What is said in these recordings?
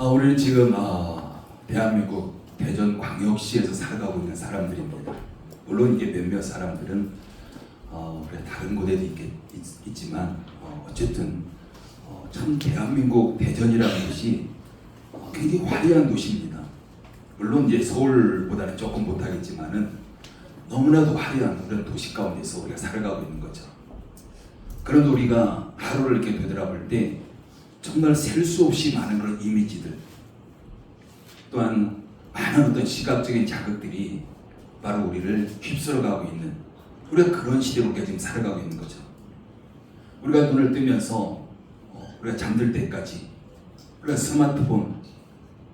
우리는 지금 대한민국 대전광역시에서 살아가고 있는 사람들입니다. 물론 이게 몇몇 사람들은 그래 다른 곳에도 있지만 어쨌든 참 대한민국 대전이라는 곳이 굉장히 화려한 도시입니다. 물론 이제 서울보다는 조금 못하겠지만은 너무나도 화려한 그런 도시 가운데서 우리가 살아가고 있는 거죠. 그런데 우리가 하루를 이렇게 되돌아볼 때 정말 셀 수 없이 많은 그런 이미지들, 또한 많은 어떤 시각적인 자극들이 바로 우리를 휩쓸어가고 있는, 우리가 그런 시대로 우리가 지금 살아가고 있는 거죠. 우리가 눈을 뜨면서 우리가 잠들 때까지 우리가 스마트폰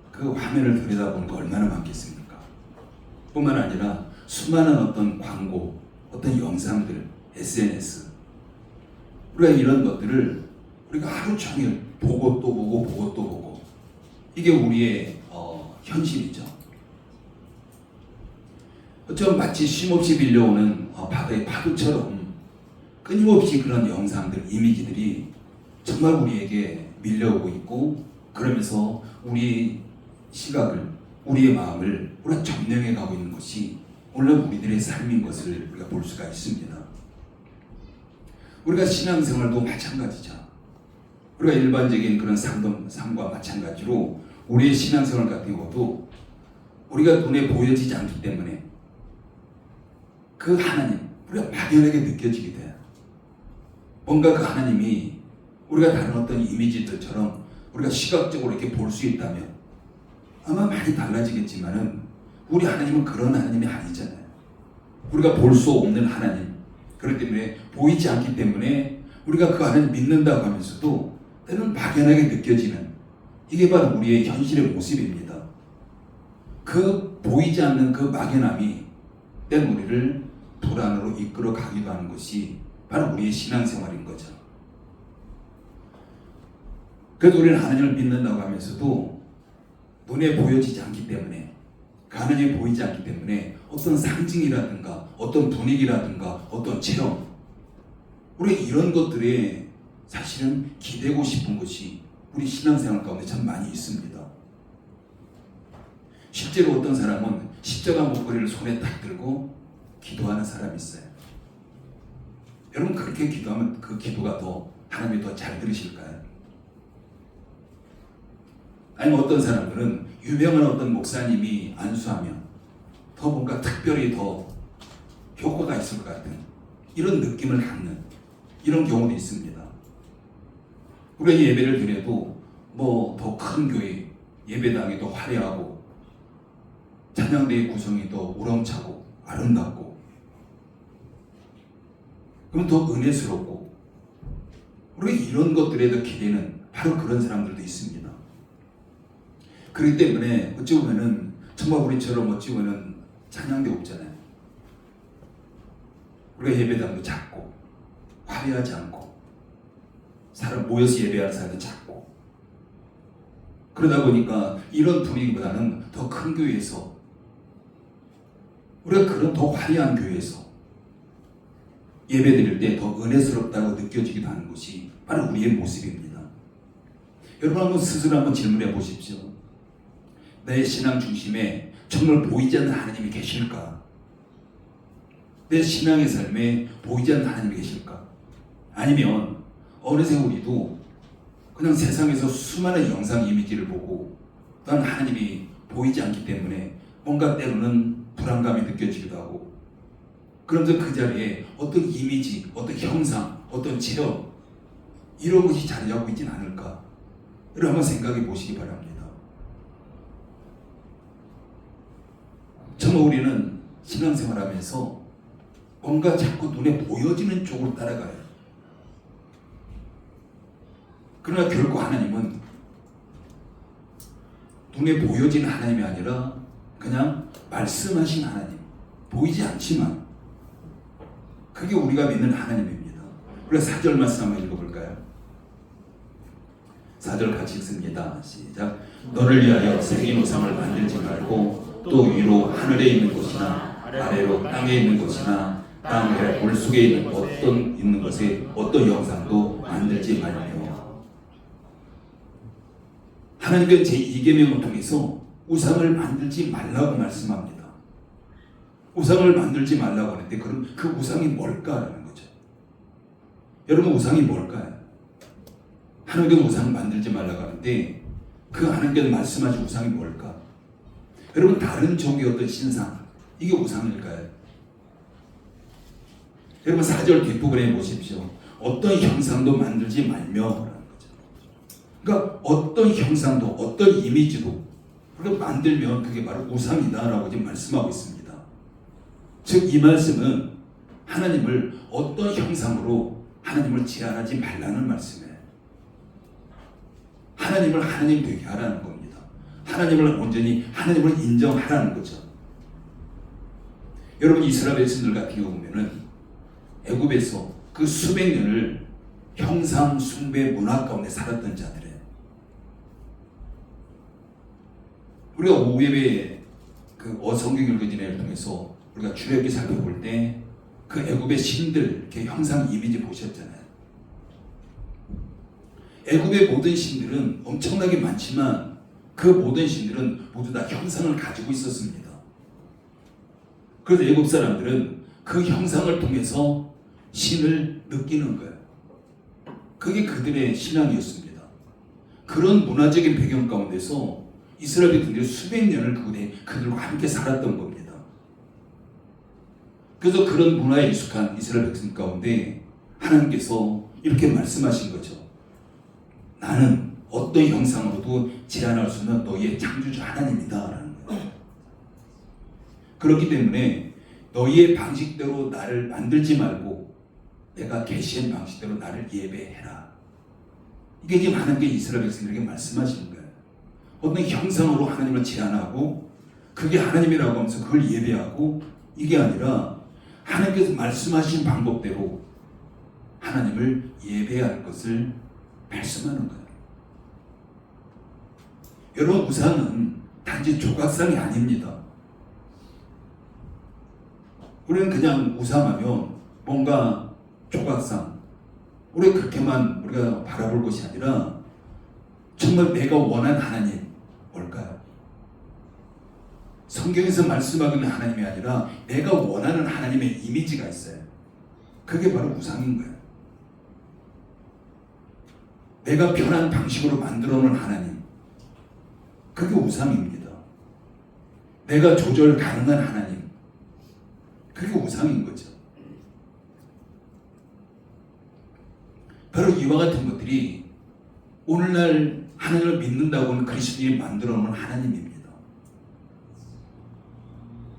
그 화면을 들여다보는 거 얼마나 많겠습니까? 뿐만 아니라 수많은 어떤 광고, 어떤 영상들, SNS, 우리가 이런 것들을 우리가 하루 종일 보고 또 보고 보고 또 보고, 이게 우리의 현실이죠. 어쩌면 마치 쉼없이 밀려오는 바다의 파도처럼 끊임없이 그런 영상들, 이미지들이 정말 우리에게 밀려오고 있고, 그러면서 우리 시각을, 우리의 마음을 우리가 점령해 가고 있는 것이 오늘 우리들의 삶인 것을 우리가 볼 수가 있습니다. 우리가 신앙생활도 마찬가지죠. 우리가 일반적인 그런 삶과 마찬가지로 우리의 신앙생활 같은 경우도 우리가 눈에 보여지지 않기 때문에 그 하나님, 우리가 막연하게 느껴지게 돼요. 뭔가 그 하나님이 우리가 다른 어떤 이미지들처럼 우리가 시각적으로 이렇게 볼 수 있다면 아마 많이 달라지겠지만은 우리 하나님은 그런 하나님이 아니잖아요. 우리가 볼 수 없는 하나님, 그렇기 때문에 보이지 않기 때문에 우리가 그 하나님 믿는다고 하면서도 때는 막연하게 느껴지는, 이게 바로 우리의 현실의 모습입니다. 그 보이지 않는 그 막연함이 때는 우리를 불안으로 이끌어 가기도 하는 것이 바로 우리의 신앙생활인 거죠. 그래도 우리는 하나님을 믿는다고 하면서도 눈에 보여지지 않기 때문에, 그 하나님이 보이지 않기 때문에 어떤 상징이라든가 어떤 분위기라든가 어떤 체험, 우리 이런 것들에 사실은 기대고 싶은 것이 우리 신앙생활 가운데 참 많이 있습니다. 실제로 어떤 사람은 십자가 목걸이를 손에 딱 들고 기도하는 사람이 있어요. 여러분, 그렇게 기도하면 그 기도가 더 하나님이 더 잘 들으실까요? 아니면 어떤 사람들은 유명한 어떤 목사님이 안수하면 더 뭔가 특별히 더 효과가 있을 것 같은 이런 느낌을 갖는 이런 경우도 있습니다. 우리가 예배를 드려도 뭐 더 큰 교회, 예배당이 더 화려하고 찬양대의 구성이 더 우렁차고 아름답고, 그럼 더 은혜스럽고, 우리가 이런 것들에 더 기대는 바로 그런 사람들도 있습니다. 그렇기 때문에 어찌 보면은 정말 우리처럼 어찌 보면은 찬양대 없잖아요. 우리가 예배당도 작고 화려하지 않고 사람 모여서 예배하는 사람도 작고, 그러다 보니까 이런 분위기보다는 더 큰 교회에서, 우리가 그런 더 화려한 교회에서 예배 드릴 때 더 은혜스럽다고 느껴지기도 하는 것이 바로 우리의 모습입니다. 여러분, 한번 스스로 한번 질문해 보십시오. 내 신앙 중심에 정말 보이지 않는 하나님이 계실까? 내 신앙의 삶에 보이지 않는 하나님이 계실까? 아니면 어느새 우리도 그냥 세상에서 수많은 영상 이미지를 보고 또한 하나님이 보이지 않기 때문에 뭔가 때로는 불안감이 느껴지기도 하고, 그러면서 그 자리에 어떤 이미지, 어떤 형상, 어떤 체험, 이런 것이 자리 잡고 있지는 않을까? 이를 한번 생각해 보시기 바랍니다. 정말 우리는 신앙생활하면서 뭔가 자꾸 눈에 보여지는 쪽으로 따라가요. 그러나 결국 하나님은 눈에 보여지는 하나님이 아니라 그냥 말씀하신 하나님, 보이지 않지만 그게 우리가 믿는 하나님입니다. 우리가 4절 말씀 한번 읽어볼까요? 4절 같이 읽습니다. 시작. 너를 위하여 새긴 우상을 만들지 말고 또 위로 하늘에 있는 곳이나 아래로 땅에 있는 곳이나 땅 물속에 있는 것에 어떤 형상도 만들지 말며. 하나님께서 제2계명을 통해서 우상을 만들지 말라고 말씀합니다. 우상을 만들지 말라고 하는데 그럼 그 우상이 뭘까라는 거죠. 여러분 우상이 뭘까요? 하나님께서 우상을 만들지 말라고 하는데 그 하나님께서 말씀하신 우상이 뭘까? 여러분 다른 종의 어떤 신상 이게 우상일까요? 여러분 4절 뒷부분에 보십시오. 어떤 형상도 만들지 말며라는 거죠. 그러니까 어떤 형상도 어떤 이미지도 그걸 만들면 그게 바로 우상이다라고 지금 말씀하고 있습니다. 즉 이 말씀은 하나님을 어떤 형상으로 하나님을 제한하지 말라는 말씀이에요. 하나님을 하나님 되게 하라는 겁니다. 하나님을 온전히 하나님을 인정하라는 거죠. 여러분 이스라엘 백성들 같은 경우 보면은 애굽에서 그 수백 년을 형상 숭배 문화 가운데 살았던 자들이에요. 우리가 오후예배 그 성경 읽어지내를 통해서 우리가 출애굽기 살펴볼 때 그 애굽의 신들 이렇게 형상 이미지 보셨잖아요. 애굽의 모든 신들은 엄청나게 많지만 그 모든 신들은 모두 다 형상을 가지고 있었습니다. 그래서 애굽 사람들은 그 형상을 통해서 신을 느끼는 거예요. 그게 그들의 신앙이었습니다. 그런 문화적인 배경 가운데서 이스라엘 백성들이 수백 년을 그들과 함께 살았던 겁니다. 그래서 그런 문화에 익숙한 이스라엘 백성 가운데 하나님께서 이렇게 말씀하신 거죠. 나는 어떤 형상으로도 제한할 수 없는 너희의 창조주 하나님이다 라는 거예요. 그렇기 때문에 너희의 방식대로 나를 만들지 말고 내가 계시한 방식대로 나를 예배해라. 이게 지금 하나님께 이스라엘 백성들에게 말씀하시는 거예요. 어떤 형상으로 하나님을 제한하고 그게 하나님이라고 하면서 그걸 예배하고 이게 아니라 하나님께서 말씀하신 방법대로 하나님을 예배할 것을 말씀하는 거예요. 여러분 우상은 단지 조각상이 아닙니다. 우리는 그냥 우상하면 뭔가 조각상 우리 그렇게만 우리가 바라볼 것이 아니라 정말 내가 원하는 하나님 뭘까요? 성경에서 말씀하고 있는 하나님이 아니라 내가 원하는 하나님의 이미지가 있어요. 그게 바로 우상인 거예요. 내가 편한 방식으로 만들어 놓은 하나님 그게 우상입니다. 내가 조절 가능한 하나님 그게 우상인 거죠. 바로 이와 같은 것들이 오늘날 하나님을 믿는다고 하는 그리스도인이 만들어 놓은 하나님입니다.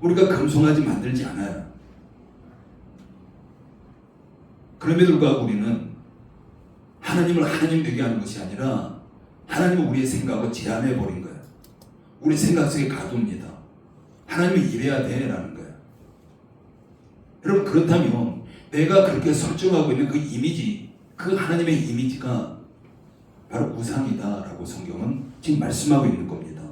우리가 금송아지 만들지 않아요. 그럼에도 불구하고 우리는 하나님을 하나님 되게 하는 것이 아니라 하나님은 우리의 생각을 제한해버린 거예요. 우리 생각 속에 가둡니다. 하나님을 이래야 돼 라는 거예요. 여러분 그렇다면 내가 그렇게 설정하고 있는 그 이미지 그 하나님의 이미지가 바로 우상이다 라고 성경은 지금 말씀하고 있는 겁니다.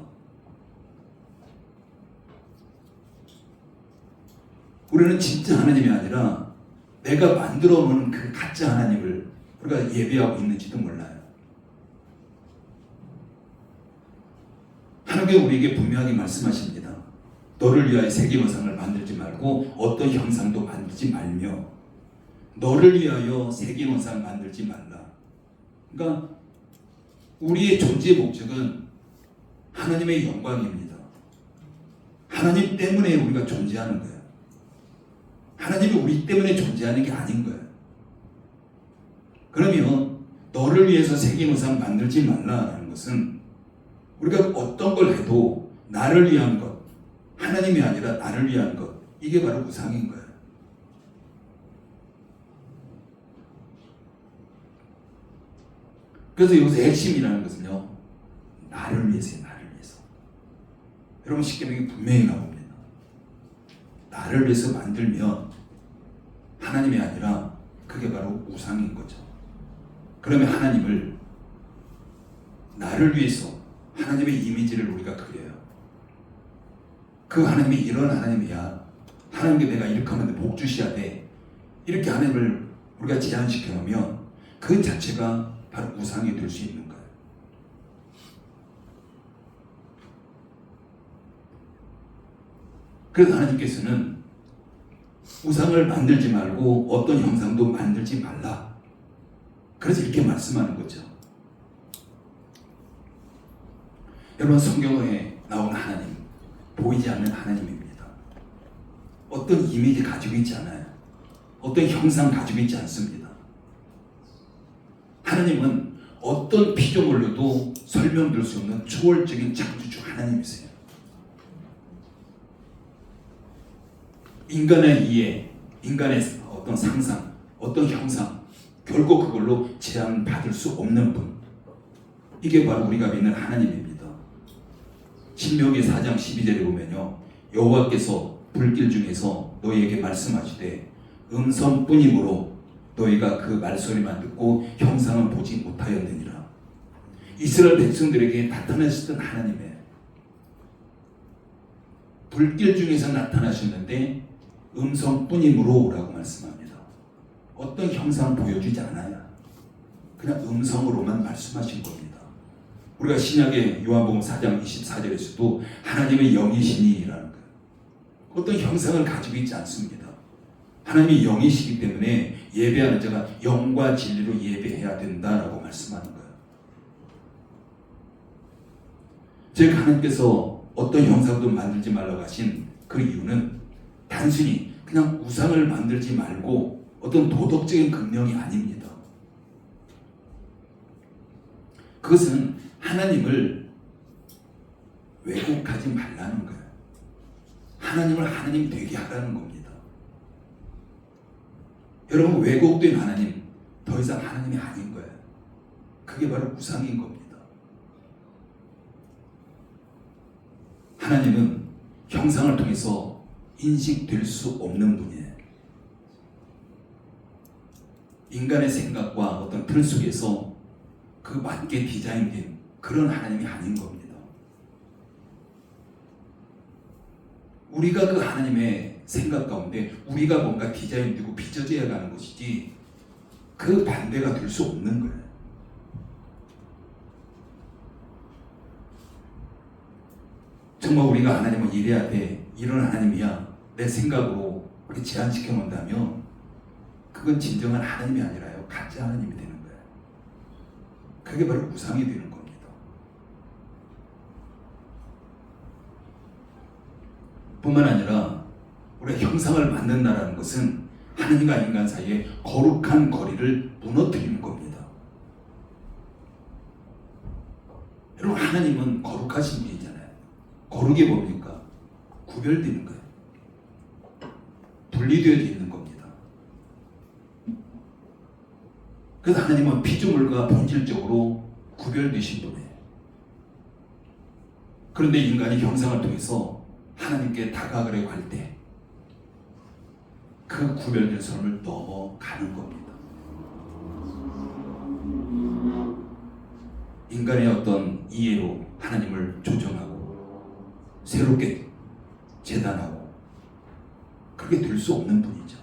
우리는 진짜 하나님이 아니라 내가 만들어 놓은 그 가짜 하나님을 우리가 예배하고 있는지도 몰라요. 하나님께서 우리에게 분명하게 말씀하십니다. 너를 위하여 새긴 우상을 만들지 말고 어떤 형상도 만들지 말며 너를 위하여 새긴 우상을 만들지 말라. 그러니까 우리의 존재의 목적은 하나님의 영광입니다. 하나님 때문에 우리가 존재하는 거예요. 하나님이 우리 때문에 존재하는 게 아닌 거예요. 그러면 너를 위해서 새긴 우상 만들지 말라라는 것은 우리가 어떤 걸 해도 나를 위한 것, 하나님이 아니라 나를 위한 것, 이게 바로 우상인 거예요. 그래서 여기서 핵심이라는 것은요, 나를 위해서요, 나를 위해서. 여러분 십계명이 분명히 나옵니다. 나를 위해서 만들면 하나님이 아니라 그게 바로 우상인 거죠. 그러면 하나님을 나를 위해서 하나님의 이미지를 우리가 그려요. 그 하나님이 이런 하나님이야. 하나님께 내가 이렇게 하면 복 주셔야 돼. 이렇게 하나님을 우리가 제한시켜 놓으면 그 자체가 바로 우상이 될 수 있는 거예요. 그래서 하나님께서는 우상을 만들지 말고 어떤 형상도 만들지 말라. 그래서 이렇게 말씀하는 거죠. 여러분, 성경에 나온 하나님, 보이지 않는 하나님입니다. 어떤 이미지 가지고 있지 않아요. 어떤 형상 가지고 있지 않습니다. 하나님은 어떤 피조물로도 설명될 수 없는 초월적인 창조주 하나님이세요. 인간의 이해, 인간의 어떤 상상, 어떤 형상, 결국 그걸로 제한받을 수 없는 분. 이게 바로 우리가 믿는 하나님입니다. 신명기 4장 12절에 보면요, 여호와께서 불길 중에서 너희에게 말씀하시되 음성뿐이므로 너희가 그 말소리만 듣고 형상은 보지 못하였느니라. 이스라엘 백성들에게 나타나셨던 하나님의 불길 중에서 나타나셨는데 음성뿐이므로 라고 말씀합니다. 어떤 형상 보여주지 않아요. 그냥 음성으로만 말씀하신 겁니다. 우리가 신약의 요한복음 4장 24절에서도 하나님의 영이시니라는 거예요. 어떤 형상을 가지고 있지 않습니다. 하나님이 영이시기 때문에 예배하는 자가 영과 진리로 예배해야 된다라고 말씀하는 거예요. 즉 하나님께서 어떤 형상도 만들지 말라고 하신 그 이유는 단순히 그냥 우상을 만들지 말고 어떤 도덕적인 긍정이 아닙니다. 그것은 하나님을 왜곡하지 말라는 거예요. 하나님을 하나님 되게 하라는 겁니다. 여러분, 왜곡된 하나님, 더 이상 하나님이 아닌 거예요. 그게 바로 우상인 겁니다. 하나님은 형상을 통해서 인식될 수 없는 분이에요. 인간의 생각과 어떤 틀 속에서 그 맞게 디자인된 그런 하나님이 아닌 겁니다. 우리가 그 하나님의 생각 가운데 우리가 뭔가 디자인되고 빚어져야 가는 것이지 그 반대가 될 수 없는 거예요. 정말 우리가 하나님을 이래야 돼, 이런 하나님이야, 내 생각으로 그렇게 제한시켜 놓는다면 그건 진정한 하나님이 아니라요, 가짜 하나님이 되는 거예요. 그게 바로 우상이 되는 겁니다. 뿐만 아니라 우리가 형상을 만든다는 것은 하나님과 인간 사이에 거룩한 거리를 무너뜨리는 겁니다. 여러분, 하나님은 거룩하신 분이잖아요. 거룩이 뭡니까? 구별되는 거예요. 분리되어져 있는 겁니다. 그래서 하나님은 피조물과 본질적으로 구별되신 분이에요. 그런데 인간이 형상을 통해서 하나님께 다가가려고 할 때 그 구별된 선을 넘어가는 겁니다. 인간의 어떤 이해로 하나님을 조정하고 새롭게 재단하고 그렇게 될 수 없는 분이죠.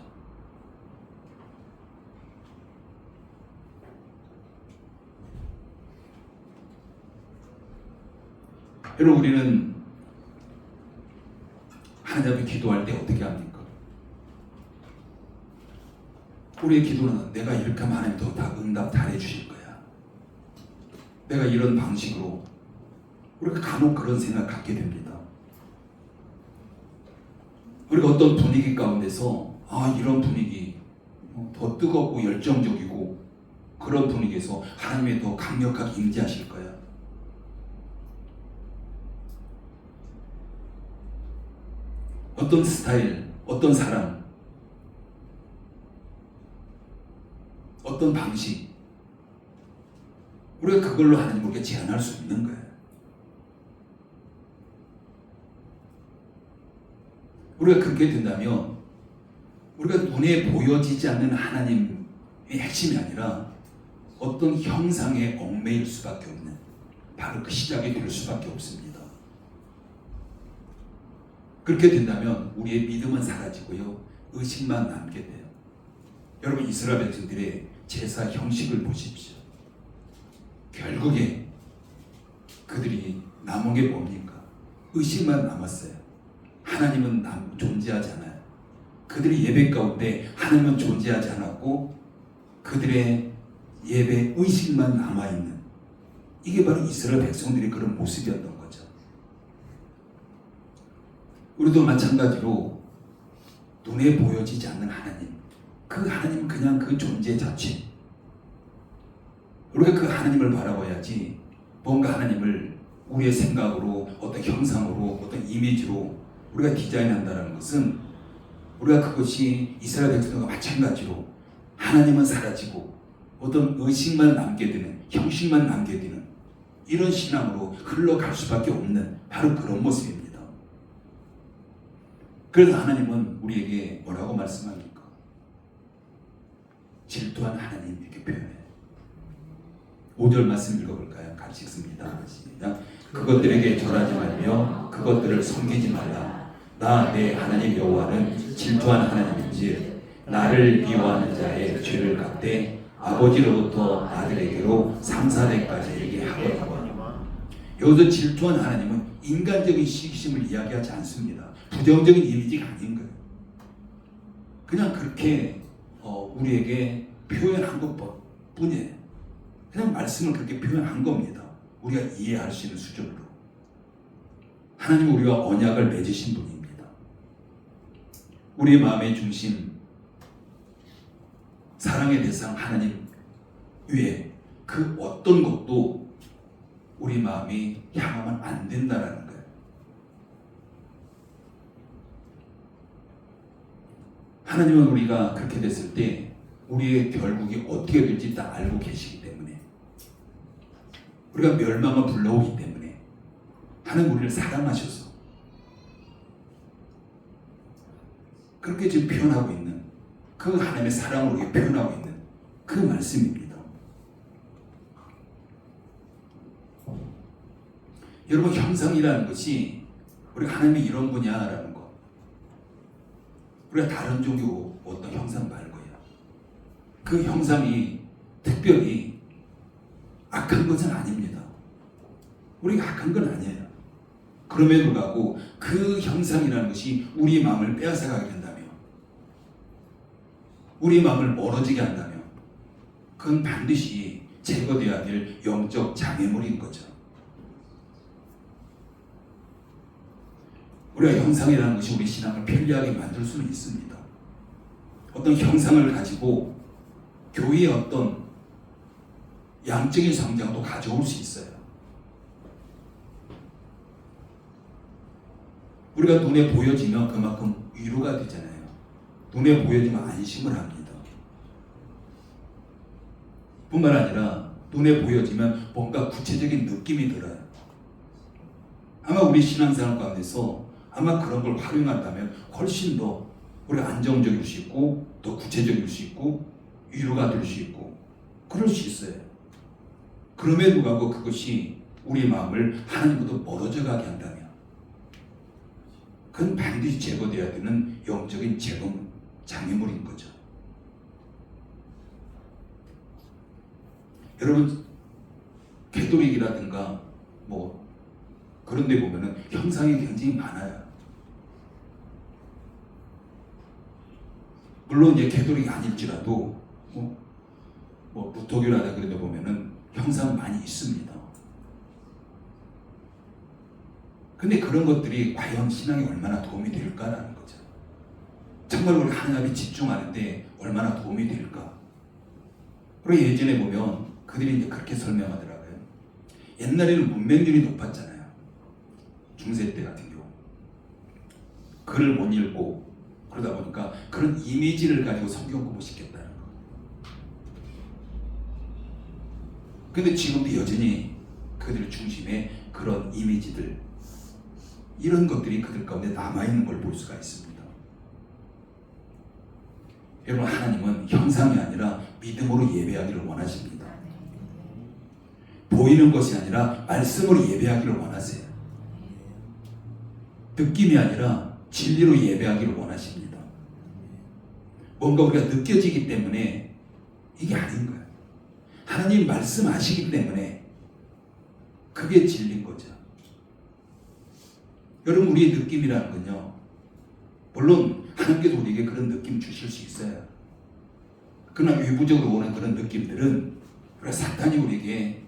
여러분, 우리는 하나님 앞에 기도할 때 어떻게 합니까? 우리의 기도는 내가 이렇게 하면 하나님 다 응답 다 해주실 거야. 내가 이런 방식으로, 우리가 간혹 그런 생각 갖게 됩니다. 우리가 어떤 분위기 가운데서 이런 분위기 더 뜨겁고 열정적이고 그런 분위기에서 하나님이 더 강력하게 임재하실 거야. 어떤 스타일, 어떤 사람, 어떤 방식, 우리가 그걸로 하나님을 제한할 수 있는 거예요. 우리가 그렇게 된다면 우리가 눈에 보여지지 않는 하나님의 핵심이 아니라 어떤 형상에 얽매일 수밖에 없는, 바로 그 시작이 될 수밖에 없습니다. 그렇게 된다면 우리의 믿음은 사라지고요, 의식만 남게 돼요. 여러분, 이스라엘 백성들의 제사 형식을 보십시오. 결국에 그들이 남은 게 뭡니까? 의식만 남았어요. 하나님은 존재하지 않아요. 그들의 예배 가운데 하나님은 존재하지 않았고 그들의 예배 의식만 남아있는, 이게 바로 이스라엘 백성들의 그런 모습이었던 거죠. 우리도 마찬가지로 눈에 보여지지 않는 하나님, 그 하나님은 그냥 그 존재 자체, 우리가 그 하나님을 바라봐야지 뭔가 하나님을 우리의 생각으로, 어떤 형상으로, 어떤 이미지로 우리가 디자인한다는 것은, 우리가 그것이 이스라엘 백성과 마찬가지로 하나님은 사라지고 어떤 의식만 남게 되는, 형식만 남게 되는 이런 신앙으로 흘러갈 수밖에 없는 바로 그런 모습입니다. 그래서 하나님은 우리에게 뭐라고 말씀합니까? 질투한 하나님, 이렇게 표현해요. 5절 말씀 읽어볼까요? 같이 읽습니다. 시작. 그것들에게 절하지 말며 그것들을 섬기지 말라. 나 내 하나님 여호와는 질투한 하나님인지 나를 미워하는 자의 죄를 갚되 아버지로부터 아들에게로 3,4대까지 이르게 하거니와. 여기서 질투한 하나님은 인간적인 시기심을 이야기하지 않습니다. 부정적인 이미지가 아닌 거예요. 그냥 그렇게 우리에게 표현한 것뿐이에요. 그냥 말씀을 그렇게 표현한 겁니다. 우리가 이해할 수 있는 수준으로. 하나님은 우리와 언약을 맺으신 분입니다. 우리의 마음의 중심, 사랑의 대상 하나님 외에 그 어떤 것도 우리 마음이 향하면 안 된다라는 거예요. 하나님은 우리가 그렇게 됐을 때 우리의 결국이 어떻게 될지 다 알고 계시기 때문에, 우리가 멸망을 불러오기 때문에 하나님 우리를 사랑하셔서 그렇게 지금 표현하고 있는, 그 하나님의 사랑을 우리에게 표현하고 있는 그 말씀입니다. 여러분, 형상이라는 것이 우리가 하나님이 이런 분야라는 것, 우리가 다른 종교 어떤 형상 말고요, 그 형상이 특별히 악한 것은 아닙니다. 우리가 악한 건 아니에요. 그럼에도 불구하고 그 형상이라는 것이 우리의 마음을 빼앗아가게 된다면, 우리의 마음을 멀어지게 한다면 그건 반드시 제거되어야 될 영적 장애물인 거죠. 우리가 형상이라는 것이 우리 신앙을 편리하게 만들 수는 있습니다. 어떤 형상을 가지고 교회의 어떤 양적인 성장도 가져올 수 있어요. 우리가 눈에 보여지면 그만큼 위로가 되잖아요. 눈에 보여지면 안심을 합니다. 뿐만 아니라 눈에 보여지면 뭔가 구체적인 느낌이 들어요. 아마 우리 신앙생활 가운데서 아마 그런 걸 활용한다면 훨씬 더 우리가 안정적일 수 있고, 더 구체적일 수 있고, 위로가 될 수 있고, 그럴 수 있어요. 그럼에도 불구하고 그것이 우리 마음을 하나님부터 멀어져 가게 한다면 그건 반드시 제거되어야 되는 영적인 장애물인 거죠. 여러분, 캐톨릭이라든가 뭐 그런 데 보면은 형상이 굉장히 많아요. 물론 이제 캐톨릭이 아닐지라도 뭐 무토교라든가 그런 데 보면은 형상 많이 있습니다. 근데 그런 것들이 과연 신앙에 얼마나 도움이 될까라는 거죠. 정말 우리 하나님에 집중하는데 얼마나 도움이 될까. 그리고 예전에 보면 그들이 이제 그렇게 설명하더라고요. 옛날에는 문맹률이 높았잖아요. 중세 때 같은 경우. 글을 못 읽고 그러다 보니까 그런 이미지를 가지고 성경 공부시켰다는 거. 근데 지금도 여전히 그들 중심에 그런 이미지들, 이런 것들이 그들 가운데 남아있는 걸 볼 수가 있습니다. 여러분, 하나님은 형상이 아니라 믿음으로 예배하기를 원하십니다. 보이는 것이 아니라 말씀으로 예배하기를 원하세요. 느낌이 아니라 진리로 예배하기를 원하십니다. 뭔가 우리가 느껴지기 때문에 이게 아닌 거예요. 하나님 말씀하시기 때문에 그게 진리인 거죠. 여러분, 우리의 느낌이라는 건요, 물론 하나님께서 우리에게 그런 느낌 주실 수 있어요. 그러나 외부적으로 오는 그런 느낌들은 사탄이 우리에게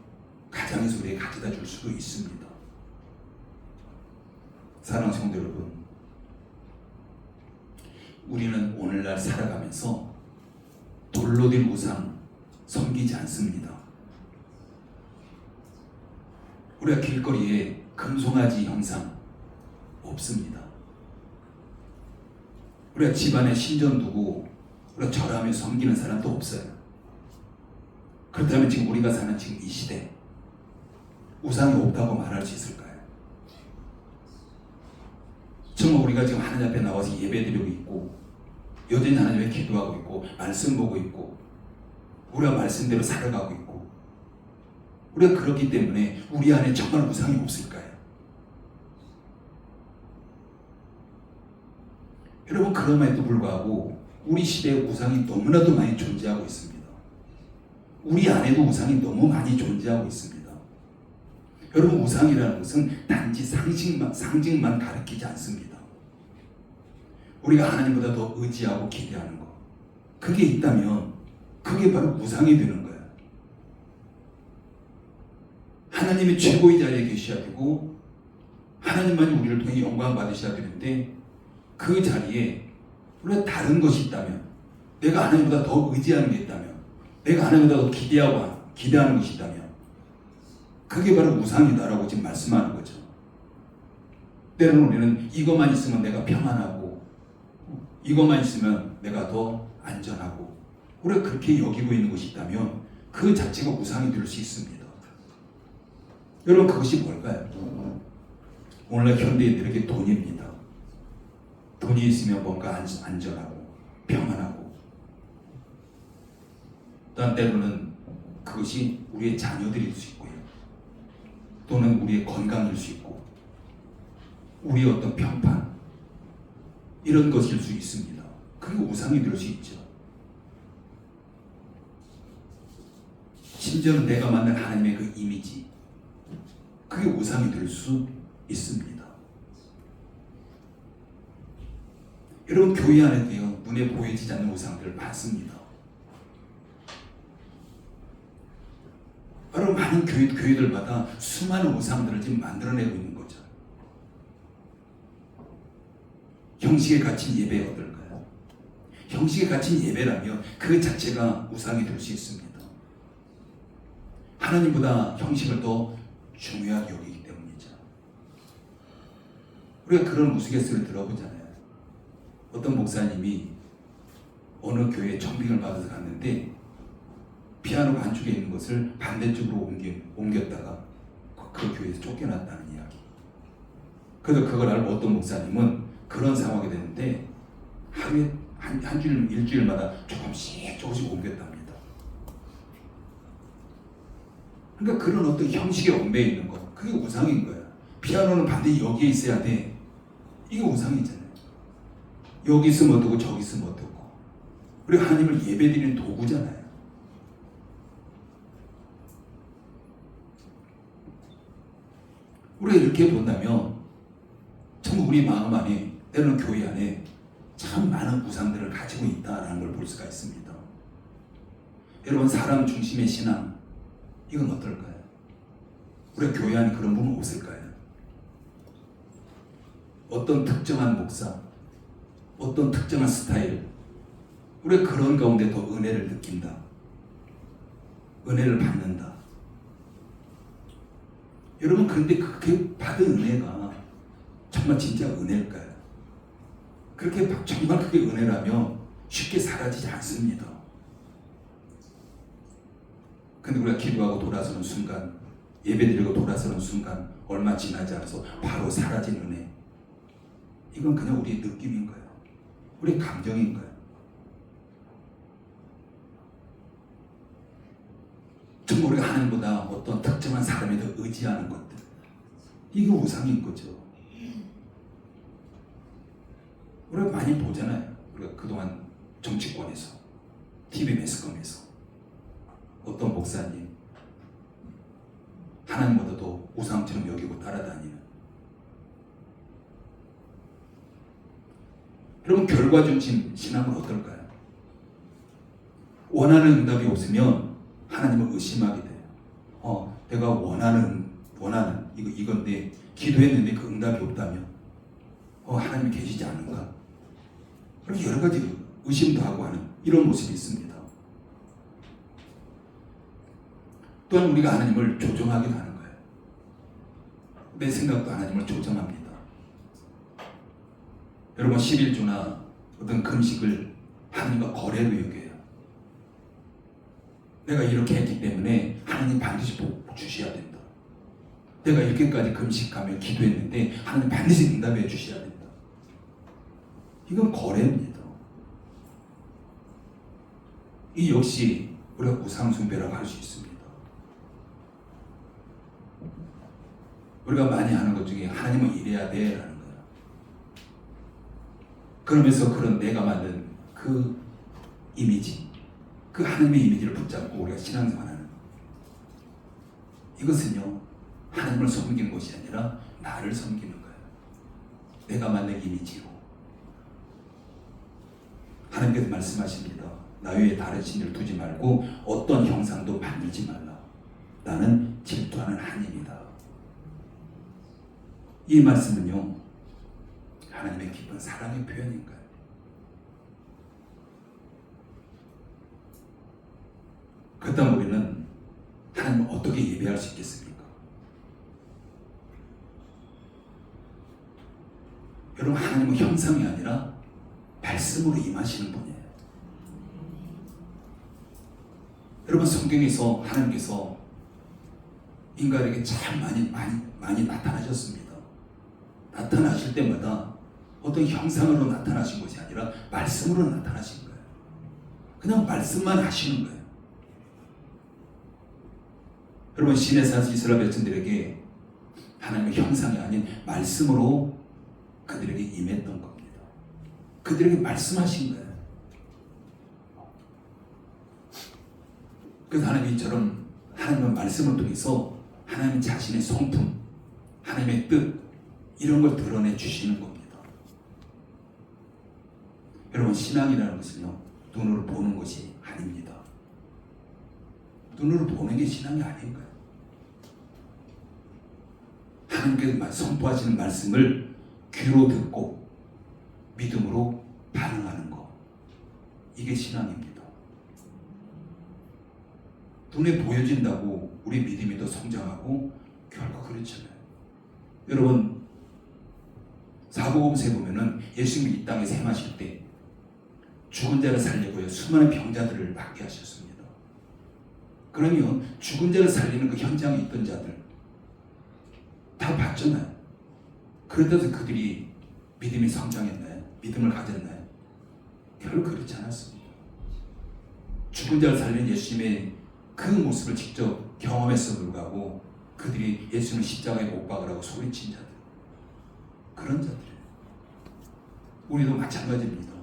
가장에서 우리에게 가져다 줄 수도 있습니다. 사랑하는 성도 여러분, 우리는 오늘날 살아가면서 돌로 된 우상 섬기지 않습니다. 우리가 길거리에 금송아지 형상 없습니다. 우리가 집안에 신전 두고 우리가 절하며 섬기는 사람도 없어요. 그렇다면 지금 우리가 사는 지금 이 시대 우상이 없다고 말할 수 있을까요? 정말 우리가 지금 하나님 앞에 나와서 예배드리고 있고 여전히 하나님 앞에 기도하고 있고 말씀 보고 있고 우리가 말씀대로 살아가고 있고 우리가 그렇기 때문에 우리 안에 정말 우상이 없을까요? 여러분, 그럼에도 불구하고 우리 시대에 우상이 너무나도 많이 존재하고 있습니다. 우리 안에도 우상이 너무 많이 존재하고 있습니다. 여러분, 우상이라는 것은 단지 상징만 가리키지 않습니다. 우리가 하나님보다 더 의지하고 기대하는 것, 그게 있다면 그게 바로 우상이 되는 거예요. 하나님이 최고의 자리에 계셔야 되고 하나님만이 우리를 통해 영광 받으셔야 되는데 그 자리에 우리가 다른 것이 있다면, 내가 하나님보다 더 의지하는 게 있다면, 내가 하나님보다 더 기대하는 것이 있다면 그게 바로 우상이다라고 지금 말씀하는 거죠. 때로는 우리는 이것만 있으면 내가 평안하고 이것만 있으면 내가 더 안전하고 우리가 그렇게 여기고 있는 것이 있다면 그 자체가 우상이 될 수 있습니다. 여러분, 그것이 뭘까요? 오늘날 현대인들에게 돈입니다. 돈이 있으면 뭔가 안전하고 평안하고, 또한 때로는 그것이 우리의 자녀들일 수 있고요, 또는 우리의 건강일 수 있고 우리의 어떤 평판, 이런 것일 수 있습니다. 그게 우상이 될 수 있죠. 심지어는 내가 만난 하나님의 그 이미지, 그게 우상이 될 수 있습니다. 여러분, 교회 안에도요, 눈에 보이지 않는 우상들을 봤습니다. 여러분, 많은 교회들마다 수많은 우상들을 지금 만들어내고 있는 거죠. 형식에 갇힌 예배 어떨까요? 형식에 갇힌 예배라면 그 자체가 우상이 될 수 있습니다. 하나님보다 형식을 더 중요하게 여기기 때문이죠. 우리가 그런 우스갯소리를 들어보잖아요. 어떤 목사님이 어느 교회에 청빙을 받아서 갔는데 피아노가 한쪽에 있는 것을 반대쪽으로 옮겼다가 그 교회에서 쫓겨났다는 이야기. 그래서 그걸 알고 어떤 목사님은 그런 상황이 됐는데 하루에 일주일마다 조금씩 옮겼답니다. 그러니까 그런 어떤 형식에 얽매여 있는 것, 그게 우상인 거야. 피아노는 반드시 여기에 있어야 돼. 이게 우상이잖아요. 여기 있으면 어떻고 저기 있으면 어떻고. 우리 하나님을 예배드리는 도구잖아요. 우리가 이렇게 본다면 참 우리 마음 안에, 때로는 교회 안에 참 많은 우상들을 가지고 있다라는 걸 볼 수가 있습니다. 여러분, 사람 중심의 신앙, 이건 어떨까요? 우리가 교회 안에 그런 분은 없을까요? 어떤 특정한 목사, 어떤 특정한 스타일, 우리가 그런 가운데 더 은혜를 느낀다, 은혜를 받는다. 여러분, 그런데 그렇게 받은 은혜가 정말 진짜 은혜일까요? 그렇게 정말 그게 은혜라면 쉽게 사라지지 않습니다. 근데 우리가 기도하고 돌아서는 순간, 예배드리고 돌아서는 순간, 얼마 지나지 않아서 바로 사라진 은혜, 이건 그냥 우리의 느낌인 거예요. 우리의 감정인 거예요. 정말 우리가 하나님보다 어떤 특정한 사람에 더 의지하는 것들, 이게 우상인 거죠. 우리가 많이 보잖아요. 우리가 그동안 정치권에서, TV 매스컴에서 어떤 목사님 하나님보다도 우상처럼 여기고 따라다니는. 여러분 결과 중심 신앙은 어떨까요? 원하는 응답이 없으면 하나님을 의심하게 돼요. 내가 원하는 이건데 기도했는데 그 응답이 없다면 하나님이 계시지 않은가? 그렇게 여러 가지 의심도 하고 하는 이런 모습이 있습니다. 또한 우리가 하나님을 조정하기도 하는 거예요. 내 생각도 하나님을 조정합니다. 여러분 11조나 어떤 금식을 하나님과 거래로 여겨요. 내가 이렇게 했기 때문에 하나님 반드시 복 주셔야 된다. 내가 이렇게까지 금식하며 기도했는데 하나님 반드시 응답해 주셔야 된다. 이건 거래입니다. 이 역시 우리가 우상숭배라고 할 수 있습니다. 우리가 많이 하는 것 중에 하나님은 이래야 돼 라는 거예요. 그러면서 그런 내가 만든 그 이미지, 그 하나님의 이미지를 붙잡고 우리가 신앙생활하는 이것은요 하나님을 섬기는 것이 아니라 나를 섬기는 거예요. 내가 만든 이미지로. 하나님께서 말씀하십니다. 나 외에 다른 신을 두지 말고 어떤 형상도 만들지 말라. 나는 질투하는 하나님이다. 이 말씀은요 하나님의 깊은 사랑의 표현인 거예요. 그렇다면 우리는 하나님을 어떻게 예배할 수 있겠습니까? 여러분 하나님은 형상이 아니라 말씀으로 임하시는 분이에요. 여러분 성경에서 하나님께서 인간에게 참 많이 나타나셨습니다. 나타나실 때마다 어떤 형상으로 나타나신 것이 아니라 말씀으로 나타나신 거예요. 그냥 말씀만 하시는 거예요. 여러분 신의 산 이스라엘 백성들에게 하나님의 형상이 아닌 말씀으로 그들에게 임했던 겁니다. 그들에게 말씀하신 거예요. 그래서 하나님이 이처럼 하나님의 말씀을 통해서 하나님 자신의 성품, 하나님의 뜻 이런 걸 드러내 주시는 겁니다. 여러분 신앙이라는 것은요 눈으로 보는 것이 아닙니다. 눈으로 보는 게 신앙이 아닌가요? 하나님께서 선포하시는 말씀을 귀로 듣고 믿음으로 반응하는 것, 이게 신앙입니다. 눈에 보여진다고 우리 믿음이 더 성장하고 결코 그렇잖아요. 여러분 사복음서에 보면은 예수님이 이 땅에 생하실 때 죽은 자를 살리고요 수많은 병자들을 낫게 하셨습니다. 그러면 죽은 자를 살리는 그 현장에 있던 자들 다 봤잖아요. 그런데도 그들이 믿음이 성장했나요? 믿음을 가졌나요? 결코 그렇지 않았습니다. 죽은 자를 살린 예수님의 그 모습을 직접 경험했음에도 불구하고 그들이 예수님을 십자가에 못 박으라고 소리친 자들, 그런 자들이에요. 우리도 마찬가지입니다.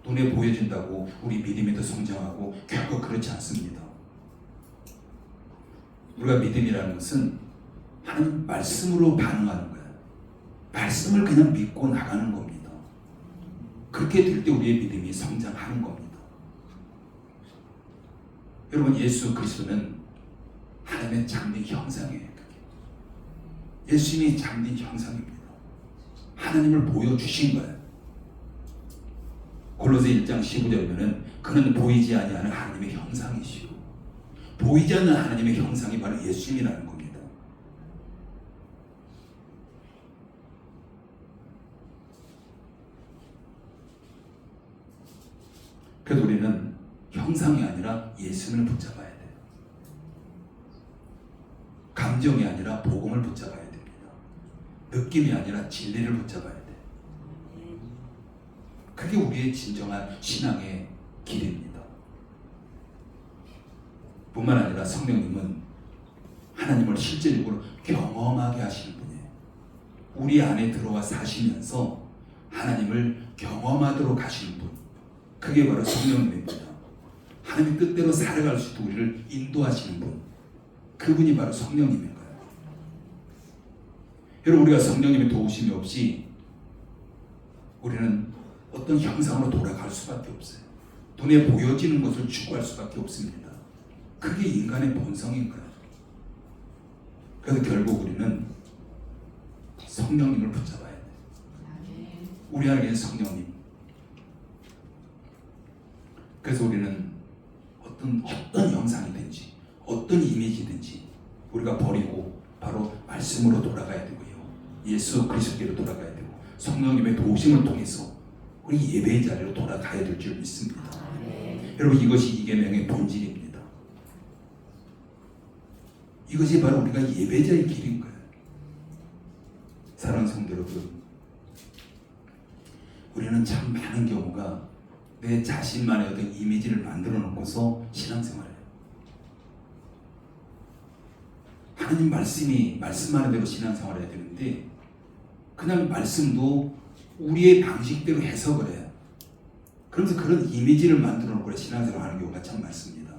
눈에 보여진다고 우리 믿음이 더 성장하고 결코 그렇지 않습니다. 우리가 믿음이라는 것은 하나님 말씀으로 반응하는 거예요. 말씀을 그냥 믿고 나가는 겁니다. 그렇게 될 때 우리의 믿음이 성장하는 겁니다. 여러분 예수 그리스도는 하나님의 참된 형상이에요. 예수님이 참된 형상입니다. 하나님을 보여주신 거예요. 골로새 1장 15절에 보면 그는 보이지 아니하는 하나님의 형상이시고 보이지 않는 하나님의 형상이 바로 예수님이라는 겁니다. 그래서 우리는 형상이 아니라 예수님을 붙잡아야 돼요. 감정이 아니라 복음을 붙잡아야 됩니다. 느낌이 아니라 진리를 붙잡아야 돼요. 그게 우리의 진정한 신앙의 길입니다. 뿐만 아니라 성령님은 하나님을 실질적으로 경험하게 하시는 분이에요. 우리 안에 들어와 사시면서 하나님을 경험하도록 하시는 분, 그게 바로 성령님입니다. 하나님 뜻대로 살아갈 수 있도록 우리를 인도하시는 분, 그분이 바로 성령님인 거예요. 여러분 우리가 성령님의 도우심이 없이 우리는 어떤 형상으로 돌아갈 수밖에 없어요. 눈에 보여지는 것을 추구할 수밖에 없습니다. 그게 인간의 본성인 거예요. 그래서 결국 우리는 성령님을 붙잡아야 돼요. 우리 안에 계신 성령님. 그래서 우리는 어떤 형상이든지 어떤 이미지든지 우리가 버리고 바로 말씀으로 돌아가야 되고요. 예수 그리스도께로 돌아가야 되고 성령님의 도우심을 통해서 우리 예배의 자리로 돌아가야 될 줄 믿습니다. 여러분, 이것이 이계명의 본질입니다. 이것이 바로 우리가 예배자의 길인 거예요. 사랑하는 성도 여러분, 우리는 참 많은 경우가 내 자신만의 어떤 이미지를 만들어 놓고서 신앙생활해요. 하나님 말씀이 말씀하는 대로 신앙생활을 해야 되는데 그냥 말씀도 우리의 방식대로 해석을 해요. 그러면서 그런 이미지를 만들어 놓고 신앙생활을 하는 경우가 참 많습니다.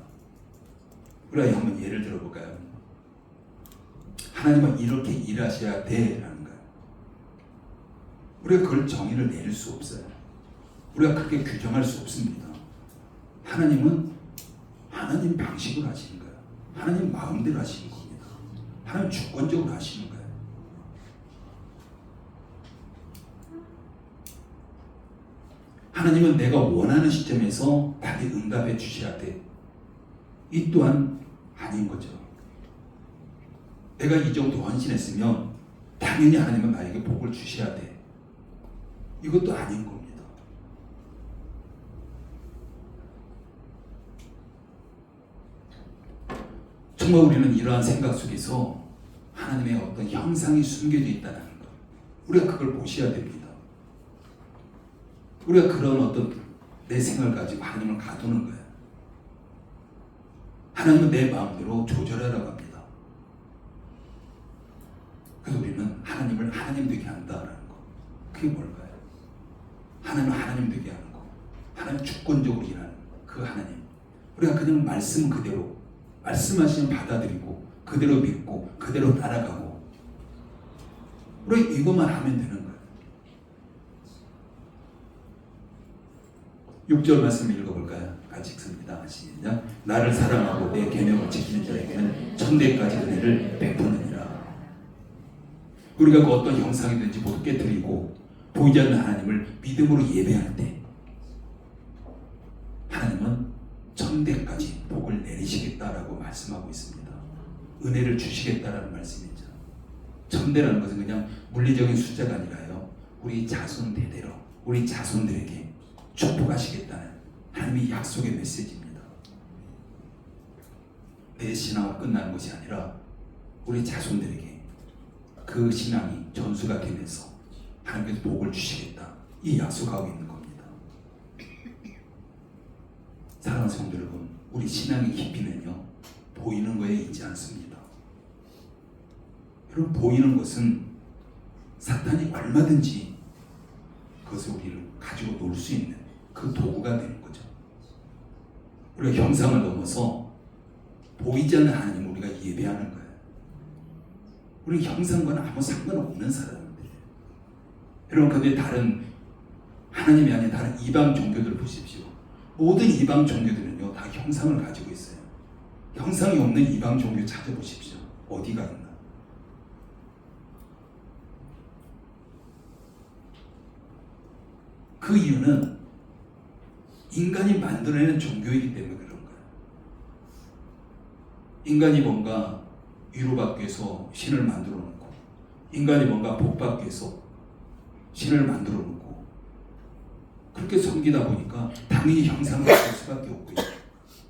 우리가 한번 예를 들어볼까요? 하나님은 이렇게 일하셔야 돼라는 거예요. 우리가 그걸 정의를 내릴 수 없어요. 우리가 그렇게 규정할 수 없습니다. 하나님은 하나님 방식으로 하시는 거예요. 하나님 마음대로 하시는 겁니다. 하나님 주권적으로 하시는 거예요. 하나님은 내가 원하는 시점에서 답이 응답해 주셔야 돼. 이 또한 아닌 거죠. 내가 이 정도 헌신했으면 당연히 하나님은 나에게 복을 주셔야 돼. 이것도 아닌 겁니다. 정말 우리는 이러한 생각 속에서 하나님의 어떤 형상이 숨겨져 있다는 것, 우리가 그걸 보셔야 됩니다. 우리가 그런 어떤 내 생각을 가지고 하나님을 가두는 거예요. 하나님은 내 마음대로 조절하라고 합니다. 그래서 우리는 하나님을 하나님 되게 한다라는 거. 그게 뭘까요? 하나님은 하나님 되게 하는 거. 하나님 주권적으로 일하는 그 하나님. 우리가 그냥 말씀 그대로 말씀하시면 받아들이고 그대로 믿고 그대로 따라가고 우리가 이것만 하면 되는 거예요. 6절 말씀 읽어볼까요? 같이 읽습니다. 시작. 나를 사랑하고 내 계명을 지키는 자에게는 천대까지 은혜를 베푸느니라. 우리가 그 어떤 형상이든지 모두 깨뜨리고 보이지 않는 하나님을 믿음으로 예배할 때 하나님은 천대까지 복을 내리시겠다라고 말씀하고 있습니다. 은혜를 주시겠다라는 말씀이죠. 천대라는 것은 그냥 물리적인 숫자가 아니라요, 우리 자손 대대로 우리 자손들에게 축복하시겠다는 하나님의 약속의 메시지입니다. 내 신앙으로 끝나는 것이 아니라 우리 자손들에게 그 신앙이 전수가 되면서 하나님께서 복을 주시겠다, 이 약속하고 있는 겁니다. 사랑하는 성도 여러분, 우리 신앙의 깊이는요 보이는 거에 있지 않습니다. 여러분, 보이는 것은 사탄이 얼마든지 그것을 우리를 가지고 놀 수 있는 그 도구가 되는 거죠. 우리가 형상을 넘어서 보이지 않는 하나님을 우리가 예배하는 거예요. 우리 형상과는 아무 상관없는 사람들이에요. 여러분, 근데 다른 하나님이 아닌 다른 이방 종교들을 보십시오. 모든 이방 종교들은요 다 형상을 가지고 있어요. 형상이 없는 이방 종교 찾아보십시오. 어디가 있나? 그 이유는 인간이 만들어내는 종교이기 때문에 그런 거예요. 인간이 뭔가 위로받기 위해서 신을 만들어 놓고, 인간이 뭔가 복받기 위해서 신을 만들어 놓고, 그렇게 섬기다 보니까 당연히 형상을 줄 수밖에 없고요.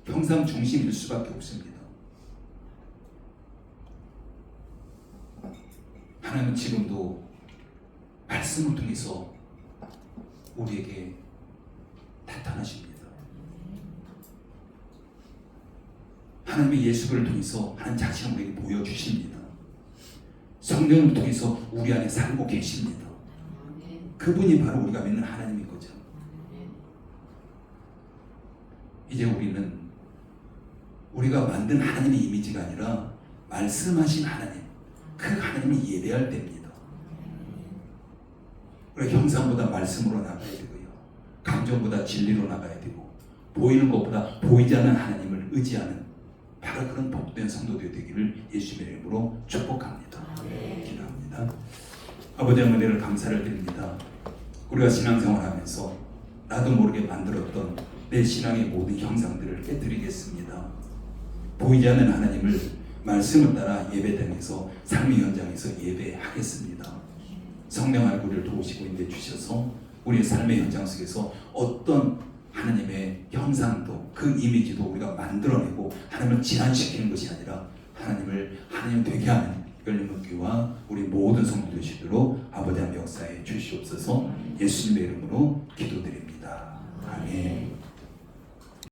형상 중심일 수밖에 없습니다. 하나님은 지금도 말씀을 통해서 우리에게 나타나십니다. 하나님의 예수를 통해서 하나님 자신을 우리에게 보여주십니다. 성령을 통해서 우리 안에 살고 계십니다. 그분이 바로 우리가 믿는 하나님인 거죠. 이제 우리는 우리가 만든 하나님의 이미지가 아니라 말씀하신 하나님, 그 하나님을 예배할 때입니다. 우리가 형상보다 말씀으로 나가야 되고요. 감정보다 진리로 나가야 되고 보이는 것보다 보이지 않는 하나님을 의지하는 바로 그런 복된 성도들이 되기를 예수님의 이름으로 축복합니다. 기도합니다. 아버지 어머니를 감사를 드립니다. 우리가 신앙생활하면서 나도 모르게 만들었던 내 신앙의 모든 형상들을 깨뜨리겠습니다. 보이지 않는 하나님을 말씀을 따라 예배당에서 삶의 현장에서 예배하겠습니다. 성령 얼굴을 도우시고 인도해 주셔서 우리의 삶의 현장 속에서 어떤 하나님의 형상도 그 이미지도 우리가 만들어내고 하나님을 진화시키는 것이 아니라 하나님을 하나님 되게 하는 열린 귀와 우리 모든 성도 되시도록 아버지 하나님 역사에 주시옵소서. 예수님의 이름으로 기도드립니다. 아멘.